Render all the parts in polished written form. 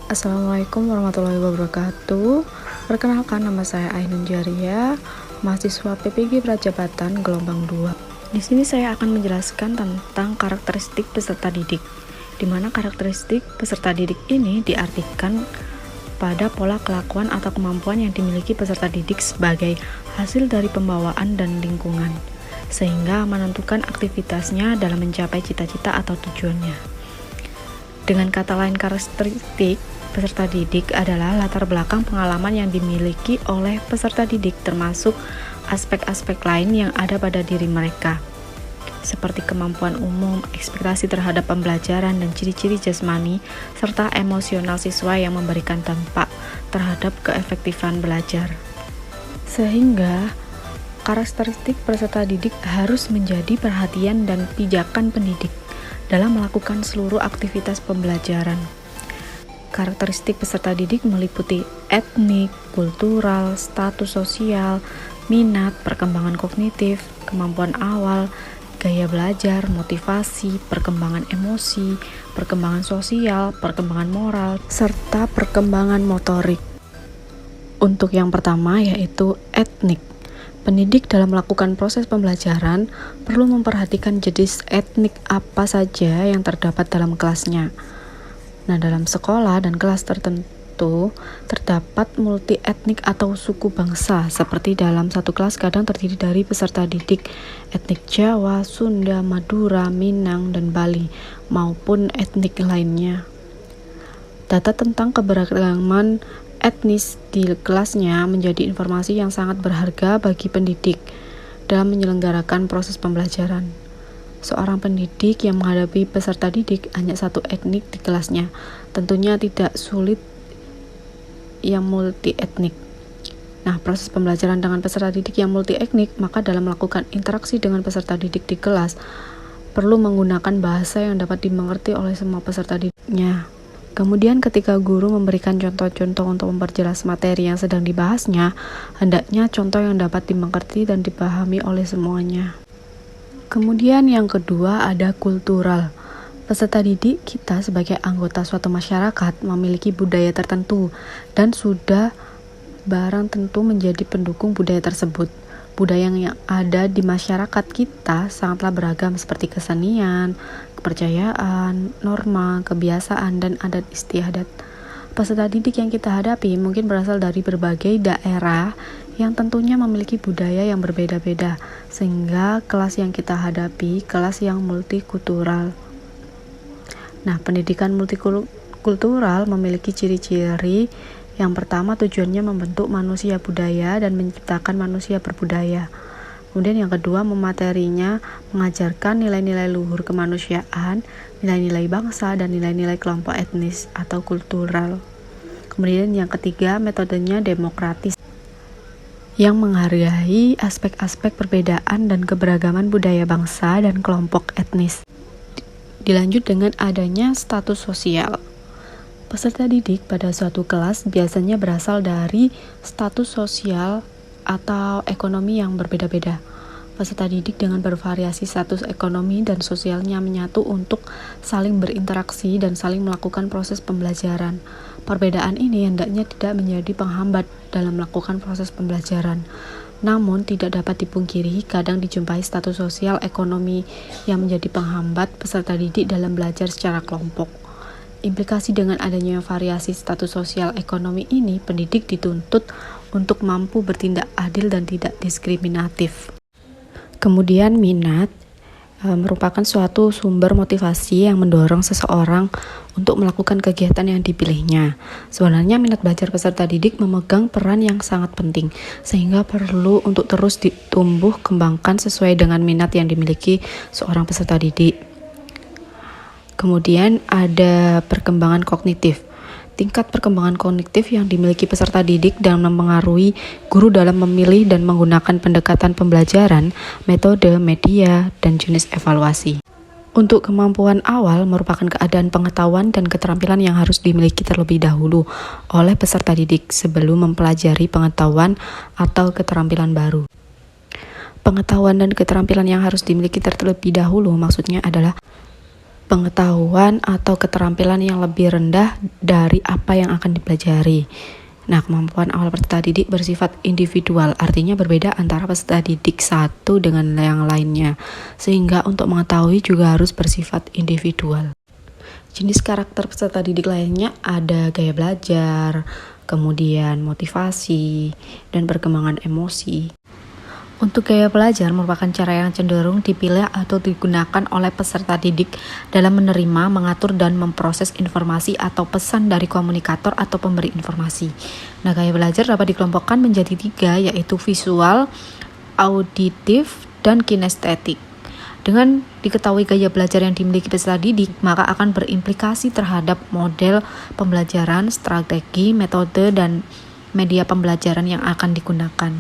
Assalamualaikum warahmatullahi wabarakatuh. Perkenalkan, nama saya Ainun Jaria, mahasiswa PPG Prajabatan gelombang 2. Di sini saya akan menjelaskan tentang karakteristik peserta didik, di mana karakteristik peserta didik ini diartikan pada pola kelakuan atau kemampuan yang dimiliki peserta didik sebagai hasil dari pembawaan dan lingkungan, sehingga menentukan aktivitasnya dalam mencapai cita-cita atau tujuannya. Dengan kata lain, karakteristik peserta didik adalah latar belakang pengalaman yang dimiliki oleh peserta didik, termasuk aspek-aspek lain yang ada pada diri mereka, seperti kemampuan umum, ekspektasi terhadap pembelajaran, dan ciri-ciri jasmani, serta emosional siswa yang memberikan dampak terhadap keefektifan belajar. Sehingga, karakteristik peserta didik harus menjadi perhatian dan pijakan pendidik dalam melakukan seluruh aktivitas pembelajaran. Karakteristik peserta didik meliputi etnik, kultural, status sosial, minat, perkembangan kognitif, kemampuan awal, gaya belajar, motivasi, perkembangan emosi, perkembangan sosial, perkembangan moral, serta perkembangan motorik. Untuk yang pertama yaitu etnik. Pendidik dalam melakukan proses pembelajaran perlu memperhatikan jenis etnik apa saja yang terdapat dalam kelasnya. Nah, dalam sekolah dan kelas tertentu terdapat multi etnik atau suku bangsa, seperti dalam satu kelas kadang terdiri dari peserta didik etnik Jawa, Sunda, Madura, Minang, dan Bali, maupun etnik lainnya. Data tentang keberagaman etnis di kelasnya menjadi informasi yang sangat berharga bagi pendidik dalam menyelenggarakan proses pembelajaran. Seorang pendidik yang menghadapi peserta didik hanya satu etnik di kelasnya tentunya tidak sulit yang multi etnik. Nah, proses pembelajaran dengan peserta didik yang multi etnik, maka dalam melakukan interaksi dengan peserta didik di kelas perlu menggunakan bahasa yang dapat dimengerti oleh semua peserta didiknya. Kemudian ketika guru memberikan contoh-contoh untuk memperjelas materi yang sedang dibahasnya, hendaknya contoh yang dapat dimengerti dan dipahami oleh semuanya. Kemudian yang kedua ada kultural. Peserta didik kita sebagai anggota suatu masyarakat memiliki budaya tertentu dan sudah barang tentu menjadi pendukung budaya tersebut. Budaya yang ada di masyarakat kita sangatlah beragam, seperti kesenian, kepercayaan, norma, kebiasaan, dan adat istiadat. Peserta didik yang kita hadapi mungkin berasal dari berbagai daerah yang tentunya memiliki budaya yang berbeda-beda, sehingga kelas yang kita hadapi kelas yang multikultural. Nah, pendidikan multikultural memiliki ciri-ciri. Yang pertama, tujuannya membentuk manusia budaya dan menciptakan manusia berbudaya. Kemudian yang kedua, materinya mengajarkan nilai-nilai luhur kemanusiaan, nilai-nilai bangsa, dan nilai-nilai kelompok etnis atau kultural. Kemudian yang ketiga, metodenya demokratis, yang menghargai aspek-aspek perbedaan dan keberagaman budaya bangsa dan kelompok etnis. Dilanjut dengan adanya status sosial. Peserta didik pada suatu kelas biasanya berasal dari status sosial atau ekonomi yang berbeda-beda. Peserta didik dengan bervariasi status ekonomi dan sosialnya menyatu untuk saling berinteraksi dan saling melakukan proses pembelajaran. Perbedaan ini hendaknya tidak menjadi penghambat dalam melakukan proses pembelajaran. Namun tidak dapat dipungkiri, kadang dijumpai status sosial ekonomi yang menjadi penghambat peserta didik dalam belajar secara kelompok. Implikasi dengan adanya variasi status sosial ekonomi ini, pendidik dituntut untuk mampu bertindak adil dan tidak diskriminatif. Kemudian minat merupakan suatu sumber motivasi yang mendorong seseorang untuk melakukan kegiatan yang dipilihnya. Sebenarnya minat belajar peserta didik memegang peran yang sangat penting, sehingga perlu untuk terus ditumbuh kembangkan sesuai dengan minat yang dimiliki seorang peserta didik. Kemudian ada perkembangan kognitif. Tingkat perkembangan kognitif yang dimiliki peserta didik dalam mempengaruhi guru dalam memilih dan menggunakan pendekatan pembelajaran, metode, media, dan jenis evaluasi. Untuk kemampuan awal merupakan keadaan pengetahuan dan keterampilan yang harus dimiliki terlebih dahulu oleh peserta didik sebelum mempelajari pengetahuan atau keterampilan baru. Pengetahuan dan keterampilan yang harus dimiliki terlebih dahulu maksudnya adalah pengetahuan atau keterampilan yang lebih rendah dari apa yang akan dipelajari. Nah, kemampuan awal peserta didik bersifat individual, artinya berbeda antara peserta didik satu dengan yang lainnya, sehingga untuk mengetahui juga harus bersifat individual. Jenis karakter peserta didik lainnya ada gaya belajar, kemudian motivasi, dan perkembangan emosi. Untuk gaya belajar merupakan cara yang cenderung dipilih atau digunakan oleh peserta didik dalam menerima, mengatur, dan memproses informasi atau pesan dari komunikator atau pemberi informasi. Nah, gaya belajar dapat dikelompokkan menjadi 3, yaitu visual, auditif, dan kinestetik. Dengan diketahui gaya belajar yang dimiliki peserta didik, maka akan berimplikasi terhadap model pembelajaran, strategi, metode, dan media pembelajaran yang akan digunakan.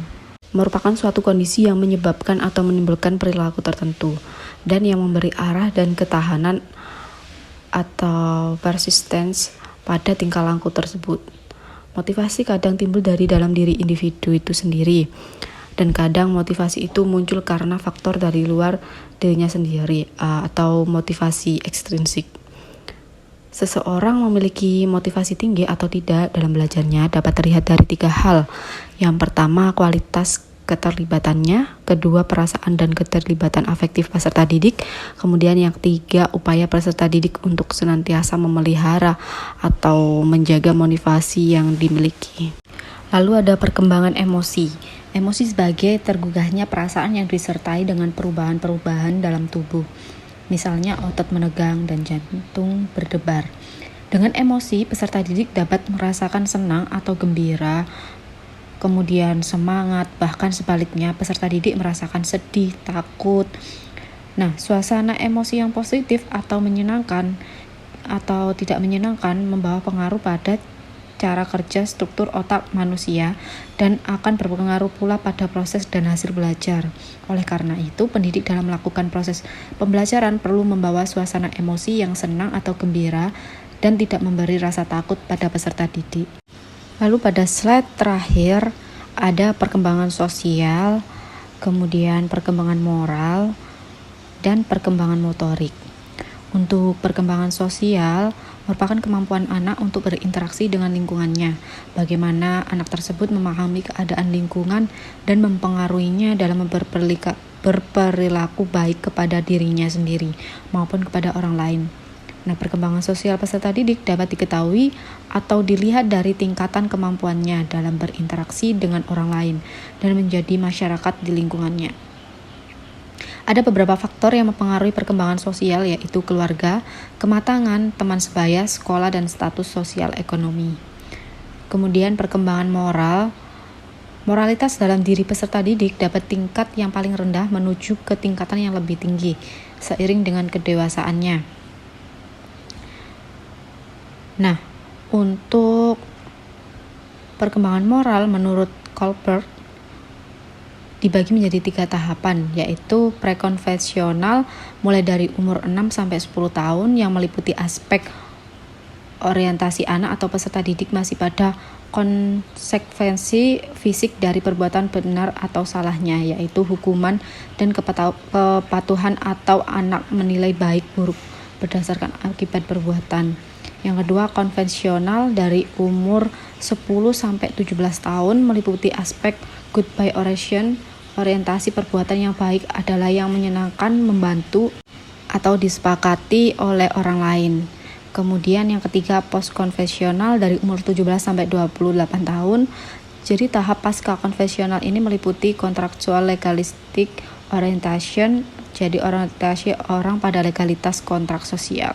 Merupakan suatu kondisi yang menyebabkan atau menimbulkan perilaku tertentu dan yang memberi arah dan ketahanan atau persistence pada tingkah laku tersebut. Motivasi kadang timbul dari dalam diri individu itu sendiri, dan kadang motivasi itu muncul karena faktor dari luar dirinya sendiri atau motivasi ekstrinsik. Seseorang memiliki motivasi tinggi atau tidak dalam belajarnya dapat terlihat dari 3 hal. Yang pertama, kualitas keterlibatannya, kedua, perasaan dan keterlibatan afektif peserta didik, kemudian yang ketiga, upaya peserta didik untuk senantiasa memelihara atau menjaga motivasi yang dimiliki. Lalu ada perkembangan emosi. Emosi sebagai tergugahnya perasaan yang disertai dengan perubahan-perubahan dalam tubuh. Misalnya otot menegang dan jantung berdebar. Dengan emosi, peserta didik dapat merasakan senang atau gembira, kemudian semangat, bahkan sebaliknya peserta didik merasakan sedih, takut. Nah, suasana emosi yang positif atau menyenangkan atau tidak menyenangkan membawa pengaruh pada cara kerja struktur otak manusia dan akan berpengaruh pula pada proses dan hasil belajar. Oleh karena itu, pendidik dalam melakukan proses pembelajaran perlu membawa suasana emosi yang senang atau gembira dan tidak memberi rasa takut pada peserta didik. Lalu pada slide terakhir ada perkembangan sosial, kemudian perkembangan moral, dan perkembangan motorik. Untuk perkembangan sosial, merupakan kemampuan anak untuk berinteraksi dengan lingkungannya. Bagaimana anak tersebut memahami keadaan lingkungan dan mempengaruhinya dalam berperilaku baik kepada dirinya sendiri maupun kepada orang lain. Nah, perkembangan sosial peserta didik dapat diketahui atau dilihat dari tingkatan kemampuannya dalam berinteraksi dengan orang lain dan menjadi masyarakat di lingkungannya. Ada beberapa faktor yang mempengaruhi perkembangan sosial, yaitu keluarga, kematangan, teman sebaya, sekolah, dan status sosial ekonomi. Kemudian perkembangan moral. Moralitas dalam diri peserta didik dapat tingkat yang paling rendah menuju ke tingkatan yang lebih tinggi, seiring dengan kedewasaannya. Nah, untuk perkembangan moral menurut Kohlberg dibagi menjadi 3 tahapan, yaitu prekonvensional mulai dari umur 6-10 tahun yang meliputi aspek orientasi anak atau peserta didik masih pada konsekuensi fisik dari perbuatan benar atau salahnya, yaitu hukuman dan kepatuhan atau anak menilai baik buruk berdasarkan akibat perbuatan. Yang kedua, konvensional dari umur 10-17 tahun meliputi aspek goodbye oration. Orientasi perbuatan yang baik adalah yang menyenangkan, membantu, atau disepakati oleh orang lain. Kemudian yang ketiga, post-konvensional dari umur 17-28 tahun. Jadi tahap pasca konvensional ini meliputi kontraktual legalistic orientation, jadi orientasi orang pada legalitas kontrak sosial.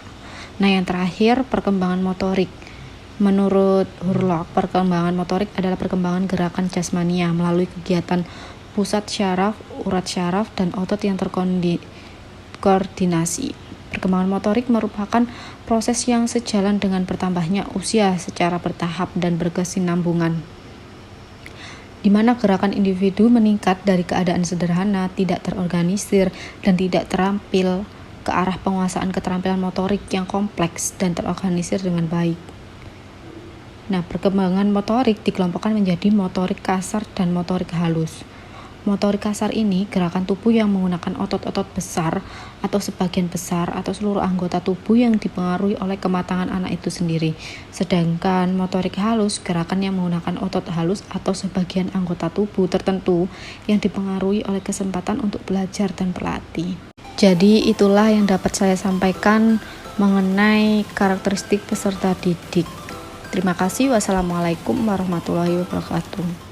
Nah, yang terakhir, perkembangan motorik. Menurut Hurlock, perkembangan motorik adalah perkembangan gerakan jasmania melalui kegiatan pusat syaraf, urat syaraf, dan otot yang terkoordinasi. Perkembangan motorik merupakan proses yang sejalan dengan bertambahnya usia secara bertahap dan berkesinambungan, di mana gerakan individu meningkat dari keadaan sederhana, tidak terorganisir, dan tidak terampil ke arah penguasaan keterampilan motorik yang kompleks dan terorganisir dengan baik. Nah, perkembangan motorik dikelompokkan menjadi motorik kasar dan motorik halus. Motorik kasar ini gerakan tubuh yang menggunakan otot-otot besar atau sebagian besar atau seluruh anggota tubuh yang dipengaruhi oleh kematangan anak itu sendiri. Sedangkan motorik halus gerakan yang menggunakan otot halus atau sebagian anggota tubuh tertentu yang dipengaruhi oleh kesempatan untuk belajar dan berlatih. Jadi itulah yang dapat saya sampaikan mengenai karakteristik peserta didik. Terima kasih. Wassalamualaikum warahmatullahi wabarakatuh.